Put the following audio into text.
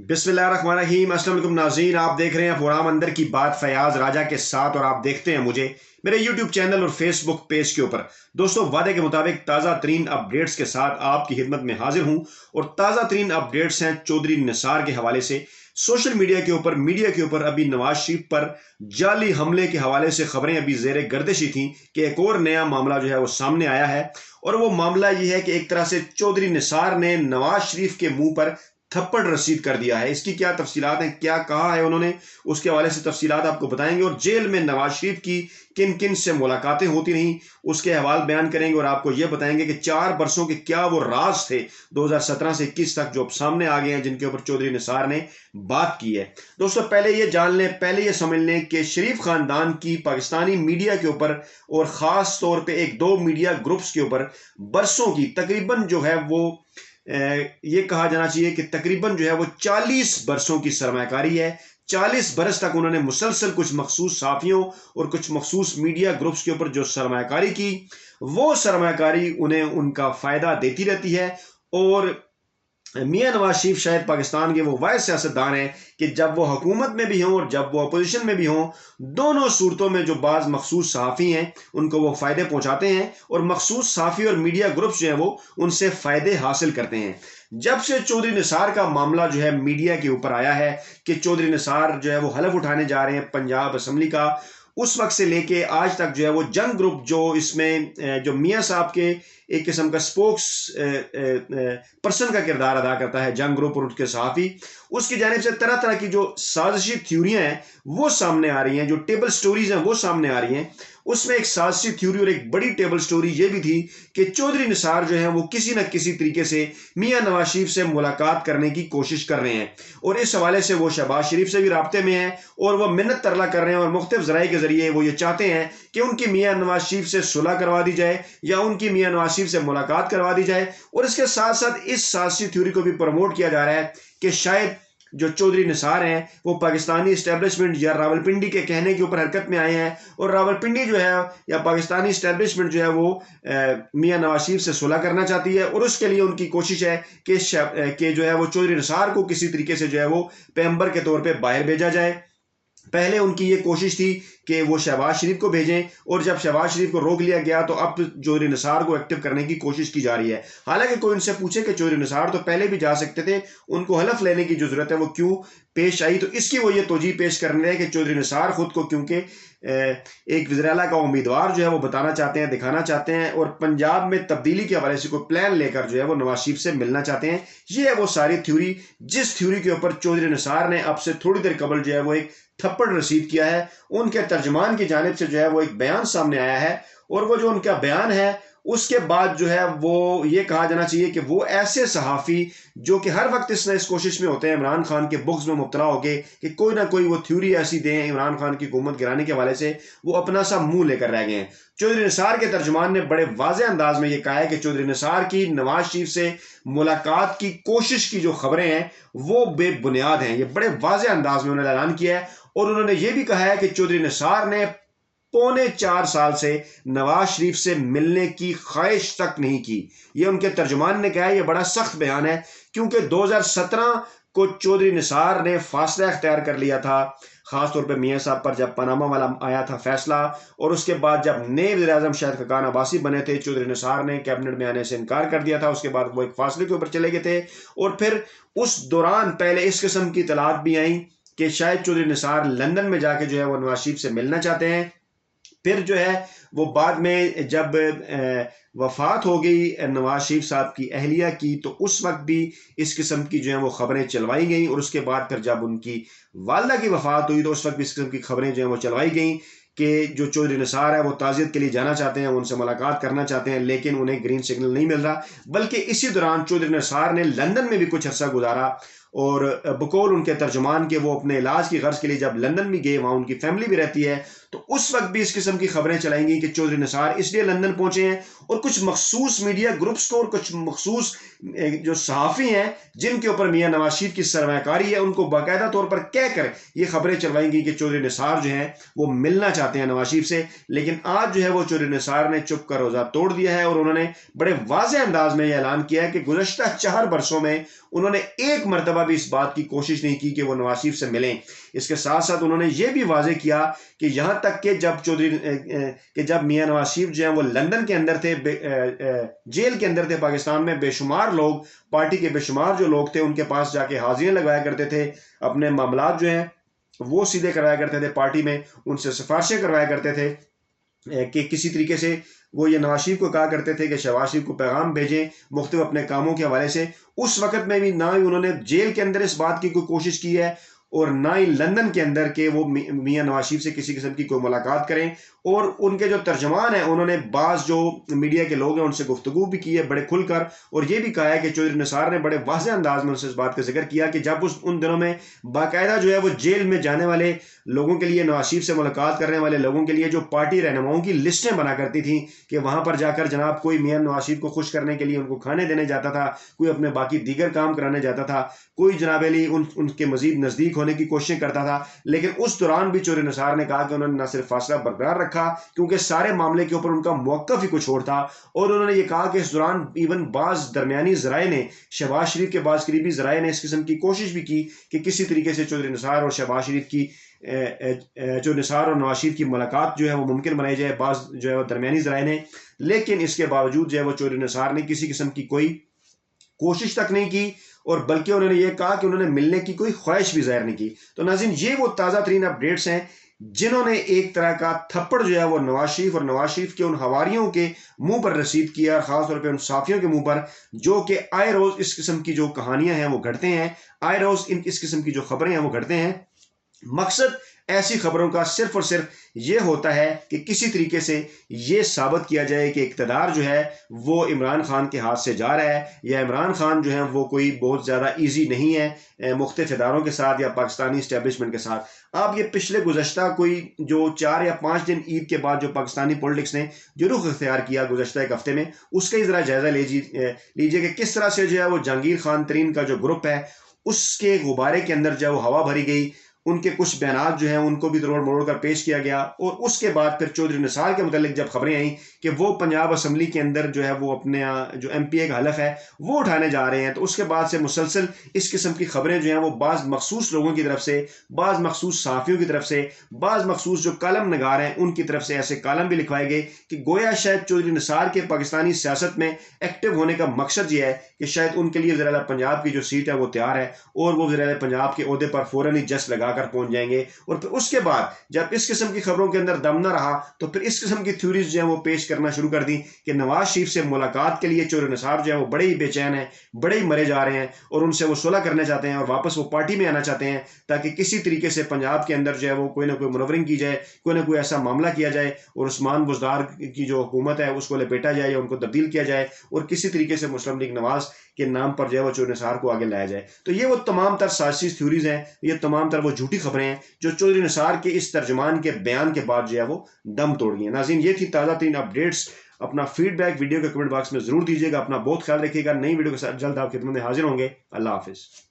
بسم اللہ الرحمن الرحیم۔ السلام علیکم ناظرین، آپ دیکھ رہے ہیں پروگرام اندر کی بات فیاض راجہ کے ساتھ، اور آپ دیکھتے ہیں مجھے میرے یوٹیوب چینل اور فیس بک پیج کے اوپر۔ دوستو، وعدے کے مطابق تازہ ترین اپڈیٹس کے ساتھ آپ کی خدمت میں حاضر ہوں، اور تازہ ترین اپڈیٹس ہیں چودھری نثار کے حوالے سے۔ سوشل میڈیا کے اوپر ابھی نواز شریف پر جعلی حملے کے حوالے سے خبریں ابھی زیر گردش ہی تھیں کہ ایک اور نیا معاملہ جو ہے وہ سامنے آیا ہے، اور وہ معاملہ یہ ہے کہ ایک طرح سے چودھری نثار نے نواز شریف کے منہ پر تھپڑ رسید کر دیا ہے۔ اس کی کیا تفصیلات ہیں، کیا کہا ہے انہوں نے، اس کے حوالے سے تفصیلات آپ کو بتائیں گے، اور جیل میں نواز شریف کی کن کن سے ملاقاتیں ہوتی رہیں اس کے حوال بیان کریں گے، اور آپ کو یہ بتائیں گے کہ 4 برسوں کے کیا وہ راز تھے 2017 سے 21 تک جو اب سامنے آ گئے ہیں، جن کے اوپر چودھری نثار نے بات کی ہے۔ دوستو، پہلے یہ جان لیں، پہلے یہ سمجھ لیں کہ شریف خاندان کی پاکستانی میڈیا کے اوپر، اور خاص طور پہ ایک دو میڈیا گروپس کے اوپر برسوں کی تقریباً جو ہے وہ یہ کہا جانا چاہیے کہ تقریباً جو ہے وہ 40 برسوں کی سرمایہ کاری ہے۔ 40 برس تک انہوں نے مسلسل کچھ مخصوص صحافیوں اور کچھ مخصوص میڈیا گروپس کے اوپر جو سرمایہ کاری کی، وہ سرمایہ کاری انہیں ان کا فائدہ دیتی رہتی ہے۔ اور میاں نواز شریف شاید پاکستان کے وہ واحد سیاستدان ہیں کہ جب وہ حکومت میں بھی ہوں اور جب وہ اپوزیشن میں بھی ہوں، دونوں صورتوں میں جو بعض مخصوص صحافی ہیں ان کو وہ فائدے پہنچاتے ہیں، اور مخصوص صحافی اور میڈیا گروپس جو ہیں وہ ان سے فائدے حاصل کرتے ہیں۔ جب سے چودھری نثار کا معاملہ جو ہے میڈیا کے اوپر آیا ہے کہ چودھری نثار جو ہے وہ حلف اٹھانے جا رہے ہیں پنجاب اسمبلی کا، اس وقت سے لے کے آج تک جو ہے وہ جنگ گروپ جو اس میں جو میاں صاحب کے ایک قسم کا سپوکس پرسن کا کردار ادا کرتا ہے، جنگ گروپ اور ان کے صحافی، اس کی جانب سے طرح طرح کی جو سازشی تھیوریاں ہیں وہ سامنے آ رہی ہیں، جو ٹیبل سٹوریز ہیں وہ سامنے آ رہی ہیں۔ اس میں ایک سازشی تھیوری اور ایک بڑی ٹیبل سٹوری یہ بھی تھی کہ چودھری نثار جو ہیں وہ کسی نہ کسی طریقے سے میاں نواز شریف سے ملاقات کرنے کی کوشش کر رہے ہیں، اور اس حوالے سے وہ شہباز شریف سے بھی رابطے میں ہیں، اور وہ منت ترلا کر رہے ہیں، اور مختلف ذرائع کے ذریعے وہ یہ چاہتے ہیں کہ ان کی میاں نواز شریف سے صلح کروا دی جائے، یا ان کی میاں نواز شریف سے ملاقات کروا دی جائے۔ اور اس کے ساتھ ساتھ اس سازشی تھیوری کو بھی پروموٹ کیا جا رہا ہے کہ شاید جو چودھری نثار ہیں وہ پاکستانی اسٹیبلشمنٹ یا راولپنڈی کے کہنے کے اوپر حرکت میں آئے ہیں، اور راولپنڈی جو ہے یا پاکستانی اسٹیبلشمنٹ جو ہے وہ میاں نواز شریف سے صلح کرنا چاہتی ہے، اور اس کے لیے ان کی کوشش ہے کہ جو ہے وہ چودھری نثار کو کسی طریقے سے جو ہے وہ پیغمبر کے طور پہ باہر بھیجا جائے۔ پہلے ان کی یہ کوشش تھی کہ وہ شہباز شریف کو بھیجیں، اور جب شہباز شریف کو روک لیا گیا تو اب چودھری نثار کو ایکٹیو کرنے کی کوشش کی جا رہی ہے۔ حالانکہ کوئی ان سے پوچھے کہ چودھری نثار تو پہلے بھی جا سکتے تھے، ان کو حلف لینے کی جو ضرورت ہے وہ کیوں پیش آئی، تو اس کی وہ یہ توجیہ پیش کر رہے ہیں کہ چودھری نثار خود کو کیونکہ ایک وزیر اعلیٰ کا امیدوار جو ہے وہ بتانا چاہتے ہیں، دکھانا چاہتے ہیں، اور پنجاب میں تبدیلی کے حوالے سے کوئی پلان لے کر جو ہے وہ نواز شریف سے ملنا چاہتے ہیں۔ یہ ہے وہ ساری تھیوری، جس تھیوری کے اوپر چودھری نثار نے اب سے تھوڑی دیر قبل جو ہے وہ ایک تھپڑ رسید کیا ہے۔ ان کے ترجمان کی جانب سے جو ہے وہ ایک بیان سامنے آیا ہے، اور وہ جو ان کا بیان ہے اس کے بعد جو ہے وہ یہ کہا جانا چاہیے کہ وہ ایسے صحافی جو کہ ہر وقت اس کوشش میں ہوتے ہیں عمران خان کے بغض میں مبتلا ہو کے کہ کوئی نہ کوئی وہ تھیوری ایسی دیں عمران خان کی حکومت گرانے کے حوالے سے، وہ اپنا سا منہ لے کر رہ گئے ہیں۔ چودھری نثار کے ترجمان نے بڑے واضح انداز میں یہ کہا ہے کہ چودھری نثار کی نواز شریف سے ملاقات کی کوشش کی جو خبریں ہیں وہ بے بنیاد ہیں۔ یہ بڑے واضح انداز میں انہوں نے اعلان کیا ہے، اور انہوں نے یہ بھی کہا ہے کہ چودھری نثار نے 4.25 سال سے نواز شریف سے ملنے کی خواہش تک نہیں کی۔ یہ ان کے ترجمان نے کہا ہے۔ یہ بڑا سخت بیان ہے، کیونکہ 2017 کو چودھری نثار نے فاصلہ اختیار کر لیا تھا، خاص طور پہ میاں صاحب پر جب پاناما والا آیا تھا فیصلہ، اور اس کے بعد جب نئے وزیر اعظم شاہد خاقان عباسی بنے تھے، چودھری نثار نے کیبنٹ میں آنے سے انکار کر دیا تھا۔ اس کے بعد وہ ایک فاصلے کے اوپر چلے گئے تھے، اور پھر اس دوران پہلے اس قسم کی اطلاعات بھی آئیں کہ شاید چودھری نثار لندن میں جا کے جو ہے وہ نواز شریف سے ملنا چاہتے ہیں۔ پھر جو ہے وہ بعد میں جب وفات ہو گئی نواز شریف صاحب کی اہلیہ کی، تو اس وقت بھی اس قسم کی جو ہیں وہ خبریں چلوائی گئیں، اور اس کے بعد پھر جب ان کی والدہ کی وفات ہوئی تو اس وقت بھی اس قسم کی خبریں جو ہیں وہ چلوائی گئیں کہ جو چودھری نثار ہے وہ تعزیت کے لیے جانا چاہتے ہیں، ان سے ملاقات کرنا چاہتے ہیں، لیکن انہیں گرین سگنل نہیں مل رہا۔ بلکہ اسی دوران چودھری نثار نے لندن میں بھی کچھ عرصہ گزارا، اور بقول ان کے ترجمان کے وہ اپنے علاج کی غرض کے لیے جب لندن بھی گئے، وہاں ان کی فیملی بھی رہتی ہے، تو اس وقت بھی اس قسم کی خبریں چلائیں گی کہ چودھری نثار اس لیے لندن پہنچے ہیں، اور کچھ مخصوص میڈیا گروپس کو اور کچھ مخصوص جو صحافی ہیں جن کے اوپر میاں نواز شریف کی سرمایہ کاری ہے ان کو باقاعدہ طور پر کہہ کر یہ خبریں چلوائیں گی کہ چودھری نثار جو ہیں وہ ملنا چاہتے ہیں نواز شریف سے۔ لیکن آج جو ہے وہ چودھری نثار نے چپ کر روزہ توڑ دیا ہے، اور انہوں نے بڑے واضح انداز میں یہ اعلان کیا ہے کہ گزشتہ 4 برسوں میں انہوں نے ایک مرتبہ بھی اس بات کی کوشش نہیں کی کہ وہ نواز شریف سے ملیں۔ اس کے ساتھ ساتھ انہوں نے یہ بھی واضح کیا کہ یہاں تک کہ جب میاں نواز شریف جو ہیں وہ لندن کے اندر تھے، جیل کے اندر تھے پاکستان میں، بے شمار لوگ، پارٹی کے بے شمار جو لوگ تھے ان کے پاس جا کے حاضریاں لگوایا کرتے تھے، اپنے معاملات جو ہیں وہ سیدھے کروایا کرتے تھے، پارٹی میں ان سے سفارشیں کروایا کرتے تھے کہ کسی طریقے سے وہ یہ نواز شریف کو کہا کرتے تھے کہ شہباز شریف کو پیغام بھیجیں مختلف اپنے کاموں کے حوالے سے۔ اس وقت میں بھی نہ ہی انہوں نے جیل کے اندر اس بات کی کوئی کوشش کی ہے اور نہ ہی لندن کے اندر کہ وہ میاں نواز شریف سے کسی قسم کی کوئی ملاقات کریں، اور ان کے جو ترجمان ہیں انہوں نے بعض جو میڈیا کے لوگ ہیں ان سے گفتگو بھی کی ہے بڑے کھل کر، اور یہ بھی کہا ہے کہ چودھری نثار نے بڑے واضح انداز میں ان سے اس بات کا ذکر کیا کہ جب ان دنوں میں باقاعدہ جو ہے وہ جیل میں جانے والے لوگوں کے لیے، نواز شریف سے ملاقات کرنے والے لوگوں کے لیے جو پارٹی رہنماؤں کی لسٹیں بنا کرتی تھیں کہ وہاں پر جا کر جناب کوئی میاں نواز شریف کو خوش کرنے کے لیے ان کو کھانے دینے جاتا تھا، کوئی اپنے باقی دیگر کام کرانے جاتا تھا، کوئی جناب علی ان کے مزید نزدیک ہونے کی کوششیں کرتا تھا، لیکن اس دوران بھی چودھری نثار نے کہا کہ انہوں نے نہ صرف فاصلہ برقرار رکھا کیونکہ سارے معاملے کے اوپر ان کا موقف ہی کچھ اور تھا، اور انہوں نے یہ کہا کہ اس دوران ایون بعض درمیانی ذرائع نے، شہباز شریف کے بعض قریبی ذرائع نے اس قسم کی کوشش بھی کی کہ کسی طریقے سے چودھری نثار اور شہباز شریف کی جو نثار اور نواز شریف کی ملاقات جو ہے وہ ممکن بنائی جائے، بعض جو ہے وہ درمیانی ذرائع نے، لیکن اس کے باوجود جو ہے وہ چودھری نثار نے کسی قسم کی کوئی کوشش تک نہیں کی، اور بلکہ انہوں نے یہ کہا کہ انہوں نے ملنے کی کوئی خواہش بھی ظاہر نہیں کی۔ تو ناظرین، یہ وہ تازہ ترین اپڈیٹس ہیں جنہوں نے ایک طرح کا تھپڑ جو ہے وہ نواز شریف اور نواز شریف کے ان حواریوں کے منہ پر رسید کیا، اور خاص طور پہ ان صحافیوں کے منہ پر جو کہ آئے روز اس قسم کی جو کہانیاں ہیں وہ گھڑتے ہیں، آئے روز اس قسم کی جو خبریں ہیں وہ گھڑتے ہیں۔ مقصد ایسی خبروں کا صرف اور صرف یہ ہوتا ہے کہ کسی طریقے سے یہ ثابت کیا جائے کہ اقتدار جو ہے وہ عمران خان کے ہاتھ سے جا رہا ہے، یا عمران خان جو ہے وہ کوئی بہت زیادہ ایزی نہیں ہے مختلف اداروں کے ساتھ یا پاکستانی اسٹیبلشمنٹ کے ساتھ۔ آپ یہ پچھلے گزشتہ کوئی جو 4 یا 5 دن عید کے بعد جو پاکستانی پولیٹکس نے جو رخ اختیار کیا گزشتہ ایک ہفتے میں، اس کا ہی ذرا جائزہ لیجیے کہ کس طرح سے جو ہے وہ جہانگیر خان ترین کا جو گروپ ہے اس کے غبارے کے اندر جو ہے وہ ہوا بھری گئی، ان کے کچھ بیانات جو ہیں ان کو بھی توڑ موڑ کر پیش کیا گیا، اور اس کے بعد پھر چودھری نثار کے متعلق جب خبریں آئیں کہ وہ پنجاب اسمبلی کے اندر جو ہے وہ اپنے جو ایم پی اے کا حلف ہے وہ اٹھانے جا رہے ہیں، تو اس کے بعد سے مسلسل اس قسم کی خبریں جو ہیں وہ بعض مخصوص لوگوں کی طرف سے، بعض مخصوص صحافیوں کی طرف سے، بعض مخصوص جو کالم نگار ہیں ان کی طرف سے ایسے کالم بھی لکھوائے گئے کہ گویا شاید چودھری نثار کے پاکستانی سیاست میں ایکٹیو ہونے کا مقصد یہ ہے کہ شاید ان کے لیے وزیر اعلیٰ پنجاب کی جو سیٹ ہے وہ تیار ہے، اور وہ وزیر اعلیٰ پنجاب کے عہدے پر فوراً ہی جس لگا کر پہنچ جائیں گے۔ اور پھر اس کے بعد جب اس قسم کی خبروں کے اندر دم نہ رہا تو پھر اس قسم کی تھیوریز جو ہیں وہ پیش کرنا شروع کر دی کہ نواز شریف سے ملاقات کے لیے چودھری نثار جو ہے وہ بڑے ہی بے چین ہیں، بڑے ہی مرے جا رہے ہیں، اور ان سے وہ صلح کرنا چاہتے ہیں اور واپس وہ پارٹی میں آنا چاہتے ہیں تاکہ کسی طریقے سے پنجاب کے اندر جو ہے وہ کوئی نہ کوئی منورنگ کی جائے، کوئی نہ کوئی ایسا معاملہ کیا جائے اور عثمان بزدار کی جو حکومت ہے اس کو لپیٹا جائے یا ان کو تبدیل کیا جائے، اور کسی طریقے سے مسلم لیگ نواز کے نام پر جو ہے وہ چودھری نثار کو آگے لایا جائے۔ تو یہ وہ تمام تر سازشی تھیوریز ہیں، یہ تمام تر وہ جھوٹی خبریں ہیں جو چودھری نثار کے اس ترجمان کے بیان کے بعد جو ہے وہ دم توڑ گئی ہیں۔ ناظرین، یہ تھی تازہ ترین اپڈیٹس۔ اپنا فیڈ بیک ویڈیو کے کمنٹ باکس میں ضرور دیجیے گا، اپنا بہت خیال رکھیے گا۔ نئی ویڈیو کے ساتھ جلد آپ کی خدمت میں حاضر ہوں گے۔ اللہ حافظ۔